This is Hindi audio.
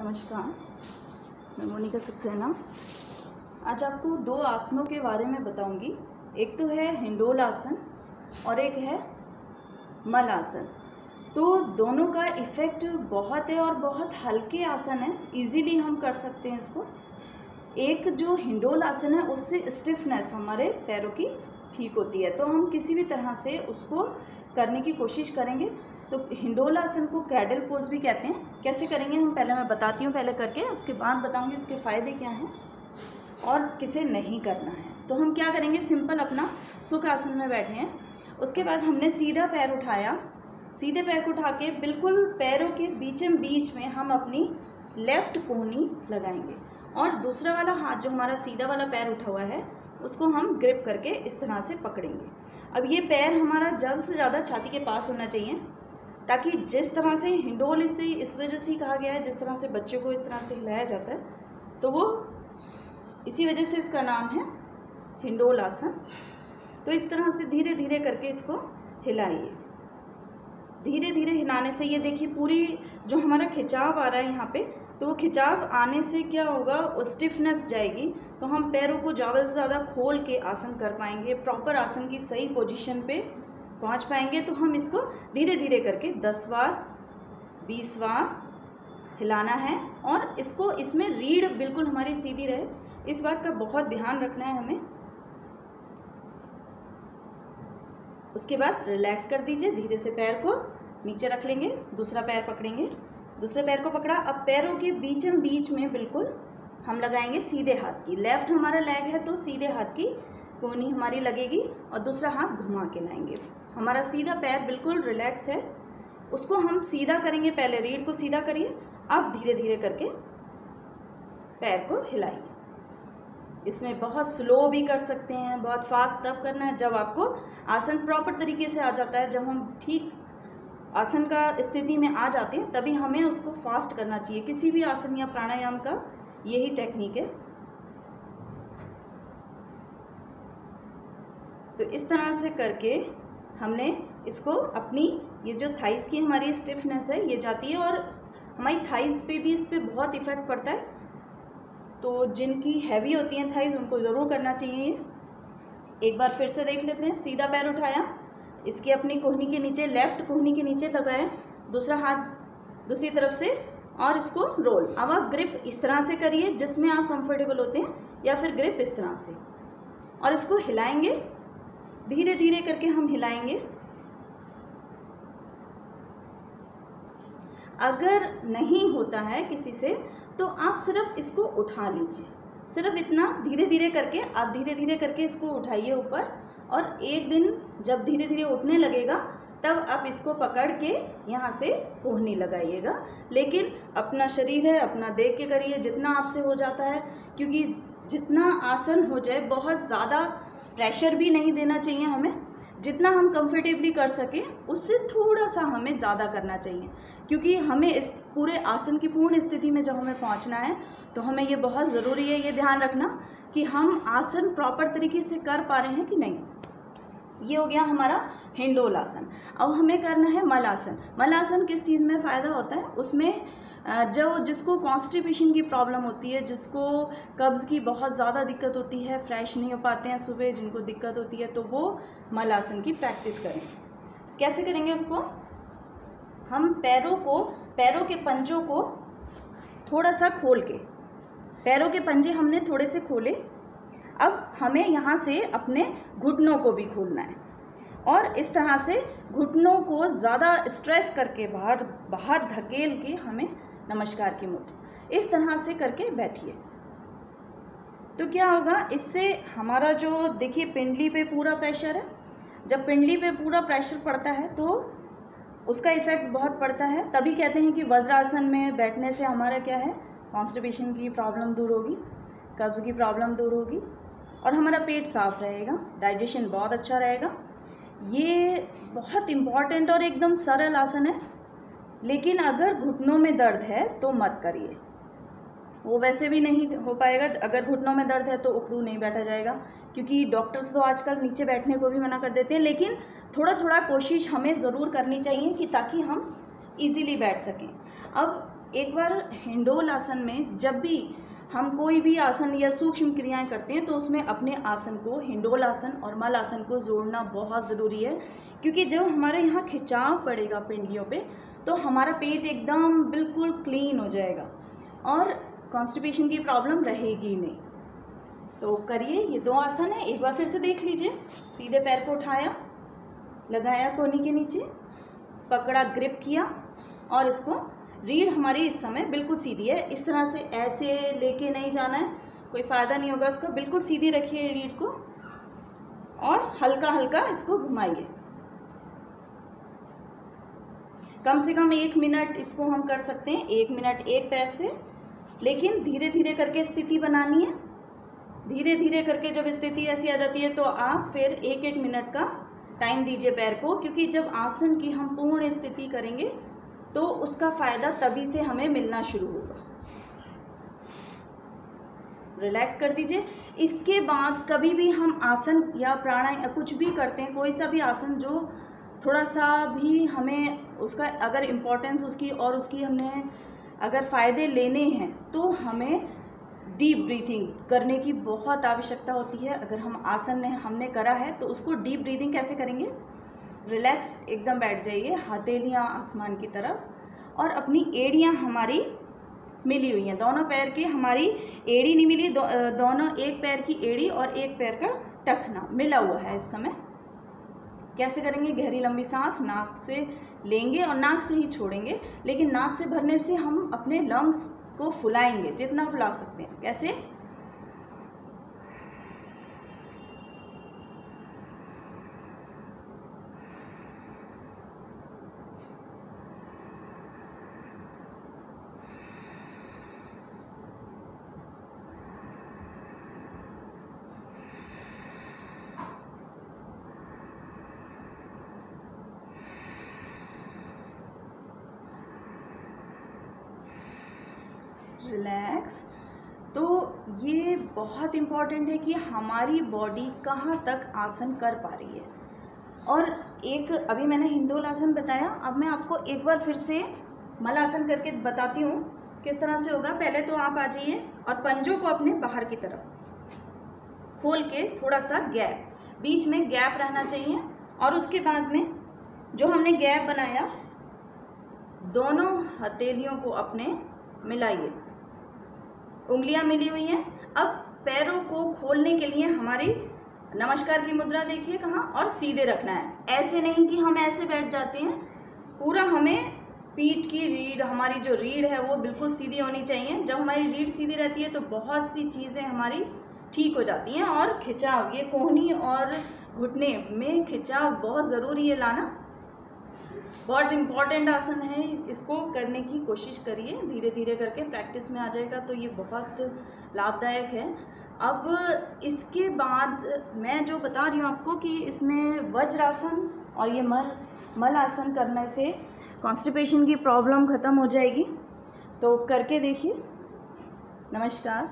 नमस्कार, मैं मोनिका सक्सेना। आज आपको दो आसनों के बारे में बताऊंगी। एक तो है हिंडोल आसन और एक है मल आसन। तो दोनों का इफ़ेक्ट बहुत है और बहुत हल्के आसन है, इजीली हम कर सकते हैं इसको। एक जो हिंडोल आसन है उससे स्टिफनेस हमारे पैरों की ठीक होती है, तो हम किसी भी तरह से उसको करने की कोशिश करेंगे। तो हिंडोल आसन को क्रैडल पोज भी कहते हैं। कैसे करेंगे हम पहले मैं बताती हूँ पहले करके, उसके बाद बताऊँगी उसके फ़ायदे क्या हैं और किसे नहीं करना है। तो हम क्या करेंगे, सिंपल अपना सुख आसन में बैठे हैं। उसके बाद हमने सीधा पैर उठाया, सीधे पैर को उठा के बिल्कुल पैरों के बीच में हम अपनी लेफ़्ट कोहनी लगाएंगे और दूसरा वाला हाथ जो हमारा सीधा वाला पैर उठा हुआ है उसको हम ग्रिप करके इस तरह से पकड़ेंगे। अब ये पैर हमारा ज़्यादा से ज़्यादा छाती के पास होना चाहिए, ताकि जिस तरह से हिंडोल इसे इस वजह से कहा गया है, जिस तरह से बच्चों को इस तरह से हिलाया जाता है, तो वो इसी वजह से इसका नाम है हिंडोल आसन। तो इस तरह से धीरे धीरे करके इसको हिलाइए। धीरे धीरे हिलाने से ये देखिए पूरी जो हमारा खिंचाव आ रहा है यहाँ पे, तो वो खिंचाव आने से क्या होगा, वो स्टिफनेस जाएगी, तो हम पैरों को ज़्यादा से ज़्यादा खोल के आसन कर पाएंगे, प्रॉपर आसन की सही पोजीशन पे पहुँच पाएंगे। तो हम इसको धीरे धीरे करके 10 बार 20 बार हिलाना है और इसको इसमें रीढ़ बिल्कुल हमारी सीधी रहे, इस बात का बहुत ध्यान रखना है हमें। उसके बाद रिलैक्स कर दीजिए, धीरे से पैर को नीचे रख लेंगे, दूसरा पैर पकड़ेंगे, दूसरे पैर को पकड़ा। अब पैरों के बीच में बिल्कुल हम लगाएंगे सीधे हाथ की, लेफ्ट हमारा लेग है तो सीधे हाथ की कोहनी हमारी लगेगी और दूसरा हाथ घुमा के लाएंगे। हमारा सीधा पैर बिल्कुल रिलैक्स है, उसको हम सीधा करेंगे। पहले रीढ़ को सीधा करिए, अब धीरे धीरे करके पैर को हिलाइए। इसमें बहुत स्लो भी कर सकते हैं, बहुत फास्ट तब करना है जब आपको आसन प्रॉपर तरीके से आ जाता है। जब हम ठीक आसन का स्थिति में आ जाते हैं तभी हमें उसको फास्ट करना चाहिए। किसी भी आसन या प्राणायाम का यही टेक्निक है। तो इस तरह से करके हमने इसको अपनी ये जो थाइस की हमारी स्टिफनेस है ये जाती है और हमारी थाइस पे भी इस पर बहुत इफेक्ट पड़ता है। तो जिनकी हैवी होती हैं थाइस उनको ज़रूर करना चाहिए। एक बार फिर से देख लेते हैं। सीधा पैर उठाया, इसकी अपनी कोहनी के नीचे, लेफ्ट कोहनी के नीचे लगाया, दूसरा हाथ दूसरी तरफ से और इसको रोल। अब आप ग्रिप इस तरह से करिए जिसमें आप कंफर्टेबल होते हैं, या फिर ग्रिप इस तरह से, और इसको हिलाएंगे। धीरे धीरे करके हम हिलाएंगे। अगर नहीं होता है किसी से तो आप सिर्फ इसको उठा लीजिए, सिर्फ इतना धीरे धीरे करके आप धीरे धीरे करके इसको उठाइए ऊपर, और एक दिन जब धीरे धीरे उठने लगेगा तब आप इसको पकड़ के यहाँ से कोहनी लगाइएगा। लेकिन अपना शरीर है, अपना देख के करिए जितना आपसे हो जाता है, क्योंकि जितना आसन हो जाए, बहुत ज़्यादा प्रेशर भी नहीं देना चाहिए हमें। जितना हम कंफर्टेबली कर सकें उससे थोड़ा सा हमें ज़्यादा करना चाहिए, क्योंकि हमें इस पूरे आसन की पूर्ण स्थिति में जब हमें पहुंचना है तो हमें ये बहुत ज़रूरी है, ये ध्यान रखना कि हम आसन प्रॉपर तरीके से कर पा रहे हैं कि नहीं। ये हो गया हमारा हिंडोल आसन। अब हमें करना है मल आसन। मल आसन किस चीज़ में फ़ायदा होता है, उसमें जो जिसको कॉन्स्टिपेशन की प्रॉब्लम होती है, जिसको कब्ज़ की बहुत ज़्यादा दिक्कत होती है, फ्रेश नहीं हो पाते हैं सुबह, जिनको दिक्कत होती है, तो वो मल आसन की प्रैक्टिस करें। कैसे करेंगे उसको, हम पैरों के पंजों को थोड़ा सा खोल के, पैरों के पंजे हमने थोड़े से खोले। अब हमें यहाँ से अपने घुटनों को भी खोलना है और इस तरह से घुटनों को ज़्यादा स्ट्रेस करके बाहर धकेल के हमें नमस्कार की मुद्रा इस तरह से करके बैठिए। तो क्या होगा, इससे हमारा जो देखिए पिंडली पे पूरा प्रेशर है, जब पिंडली पे पूरा प्रेशर पड़ता है तो उसका इफ़ेक्ट बहुत पड़ता है। तभी कहते हैं कि वज्रासन में बैठने से हमारा क्या है, कॉन्स्टिपेशन की प्रॉब्लम दूर होगी, कब्ज़ की प्रॉब्लम दूर होगी और हमारा पेट साफ रहेगा, डाइजेशन बहुत अच्छा रहेगा। ये बहुत इम्पॉर्टेंट और एकदम सरल आसन है, लेकिन अगर घुटनों में दर्द है तो मत करिए, वो वैसे भी नहीं हो पाएगा। अगर घुटनों में दर्द है तो उखड़ू नहीं बैठा जाएगा, क्योंकि डॉक्टर्स तो आजकल नीचे बैठने को भी मना कर देते हैं, लेकिन थोड़ा थोड़ा कोशिश हमें ज़रूर करनी चाहिए कि ताकि हम इजीली बैठ सकें। अब एक बार हिंडोल आसन में जब भी हम कोई भी आसन या सूक्ष्म क्रियाएं करते हैं तो उसमें अपने आसन को, हिंडोल आसन और मल आसन को जोड़ना बहुत ज़रूरी है, क्योंकि जब हमारे यहाँ खिंचाव पड़ेगा पिंडियों पे तो हमारा पेट एकदम बिल्कुल क्लीन हो जाएगा और कॉन्स्टिपेशन की प्रॉब्लम रहेगी नहीं। तो करिए, ये 2 आसन है, एक बार फिर से देख लीजिए। सीधे पैर को उठाया, लगाया कोहनी के नीचे, पकड़ा, ग्रिप किया और इसको, रीढ़ हमारी इस समय बिल्कुल सीधी है, इस तरह से ऐसे लेके नहीं जाना है, कोई फ़ायदा नहीं होगा उसका। बिल्कुल सीधी रखिए रीढ़ को और हल्का हल्का इसको घुमाइए। कम से कम 1 मिनट इसको हम कर सकते हैं, 1 मिनट एक पैर से, लेकिन धीरे धीरे करके स्थिति बनानी है। धीरे धीरे करके जब स्थिति ऐसी आ जाती है तो आप फिर 1-1 मिनट का टाइम दीजिए पैर को, क्योंकि जब आसन की हम पूर्ण स्थिति करेंगे तो उसका फ़ायदा तभी से हमें मिलना शुरू होगा। रिलैक्स कर दीजिए। इसके बाद कभी भी हम आसन या प्राणायाम कुछ भी करते हैं, कोई सा भी आसन जो थोड़ा सा भी हमें उसका अगर इम्पोर्टेंस उसकी और उसकी हमने अगर फ़ायदे लेने हैं तो हमें डीप ब्रीथिंग करने की बहुत आवश्यकता होती है। अगर हम आसन हमने करा है तो उसको डीप ब्रीथिंग कैसे करेंगे? रिलैक्स एकदम बैठ जाइए, हथेलियाँ आसमान की तरफ और अपनी एड़ियाँ हमारी मिली हुई हैं, दोनों पैर की हमारी एड़ी नहीं मिली, दोनों एक पैर की एड़ी और एक पैर का टखना मिला हुआ है इस समय। कैसे करेंगे? गहरी लंबी सांस नाक से लेंगे और नाक से ही छोड़ेंगे, लेकिन नाक से भरने से हम अपने लंग्स को फुलाएंगे, जितना फुला सकते हैं। कैसे? रिलैक्स। तो ये बहुत इम्पॉर्टेंट है कि हमारी बॉडी कहाँ तक आसन कर पा रही है। और एक अभी मैंने हिंडोल आसन बताया, अब मैं आपको एक बार फिर से मल आसन करके बताती हूँ किस तरह से होगा। पहले तो आप आ जाइए और पंजों को अपने बाहर की तरफ खोल के थोड़ा सा गैप, बीच में गैप रहना चाहिए। और उसके बाद में जो हमने गैप बनाया, दोनों हथेलियों को अपने मिलाइए, उंगलियां मिली हुई हैं। अब पैरों को खोलने के लिए हमारी नमस्कार की मुद्रा देखिए कहाँ, और सीधे रखना है। ऐसे नहीं कि हम ऐसे बैठ जाते हैं, पूरा हमें पीठ की रीढ़, हमारी जो रीढ़ है वो बिल्कुल सीधी होनी चाहिए। जब हमारी रीढ़ सीधी रहती है तो बहुत सी चीज़ें हमारी ठीक हो जाती हैं। और खिंचाव, ये कोहनी और घुटने में खिंचाव बहुत ज़रूरी है लाना, बहुत इम्पॉर्टेंट आसन है। इसको करने की कोशिश करिए, धीरे धीरे करके प्रैक्टिस में आ जाएगा तो ये बहुत लाभदायक है। अब इसके बाद मैं जो बता रही हूँ आपको कि इसमें वज्रासन और ये मल आसन करने से कॉन्स्टिपेशन की प्रॉब्लम ख़त्म हो जाएगी। तो करके देखिए। नमस्कार।